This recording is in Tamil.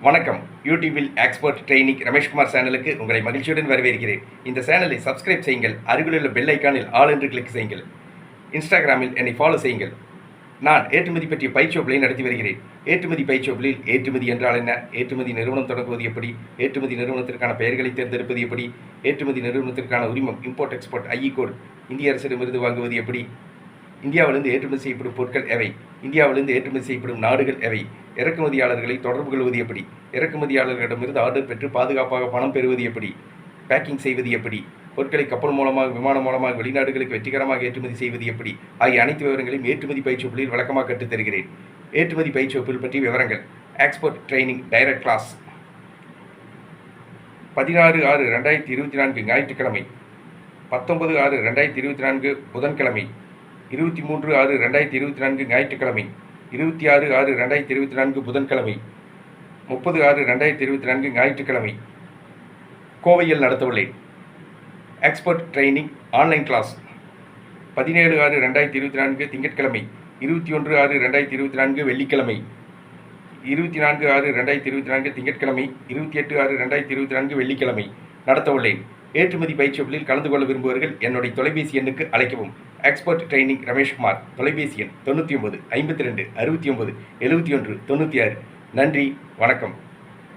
வணக்கம். யூடியூபில் எக்ஸ்பர்ட் ட்ரெயினிங் ரமேஷ்குமார் சேனலுக்கு உங்களை மகிழ்ச்சியுடன் வரவேற்கிறேன். இந்த சேனலை சப்ஸ்கிரைப் செய்யுங்கள். அருகிலுள்ள பெல் ஐக்கானில் ஆல் என்று கிளிக் செய்யுங்கள். இன்ஸ்டாகிராமில் என்னை ஃபாலோ செய்யுங்கள். நான் ஏற்றுமதி பற்றிய பயிற்சி வகுப்புகளை நடத்தி வருகிறேன். ஏற்றுமதி பயிற்சி வகுப்பில் ஏற்றுமதி என்றால் என்ன, ஏற்றுமதி நிறுவனம் தொடங்குவது எப்படி, ஏற்றுமதி நிறுவனத்திற்கான பெயர்களை தேர்ந்தெடுப்பது எப்படி, ஏற்றுமதி நிறுவனத்திற்கான உரிமம் இம்போர்ட் எக்ஸ்போர்ட் ஐஇ கோட் இந்திய அரசிடமிருந்து வாங்குவது எப்படி, இந்தியாவிலிருந்து ஏற்றுமதி செய்யப்படும் பொருட்கள் எவை, இந்தியாவிலிருந்து ஏற்றுமதி செய்யப்படும் நாடுகள் எவை, இறக்குமதியாளர்களை தொடர்பு கொள்வது எப்படி, இறக்குமதியாளர்களிடமிருந்து ஆர்டர் பெற்று பாதுகாப்பாக பணம் பெறுவது எப்படி, பேக்கிங் செய்வது எப்படி, பொருட்களை கப்பல் மூலமாக விமானம் மூலமாக வெளிநாடுகளுக்கு வெற்றிகரமாக ஏற்றுமதி செய்வது எப்படி ஆகிய அனைத்து விவரங்களையும் ஏற்றுமதி பயிற்சி வகுப்பில் விளக்கமாக கற்றுத் தருகிறேன். ஏற்றுமதி பயிற்சி வகுப்பில் பற்றிய விவரங்கள். எக்ஸ்போர்ட் ட்ரைனிங் டைரக்ட் கிளாஸ் 16/6/2024 ஞாயிற்றுக்கிழமை, 19/6/2024 புதன்கிழமை, 23/6/2024 ஞாயிற்றுக்கிழமை, 26/6/2024 புதன்கிழமை, 30/6/2024 ஞாயிற்றுக்கிழமை கோவையில் நடத்தவுள்ளேன். எக்ஸ்பர்ட் ட்ரைனிங் ஆன்லைன் கிளாஸ் 17/6/2024 திங்கட்கிழமை, 21/6/2024 வெள்ளிக்கிழமை, 24/6/2024 திங்கட்கிழமை, 28/6/2024 வெள்ளிக்கிழமை நடத்தவுள்ளேன். ஏற்றுமதி பயிற்சி வகுப்பில் கலந்து கொள்ள விரும்புவர்கள் என்னுடைய தொலைபேசி எண்ணுக்கு அழைக்கவும். Expert training Rameshkumar. தொலைபேசி எண் 99 52 69 71 96. நன்றி, வணக்கம்.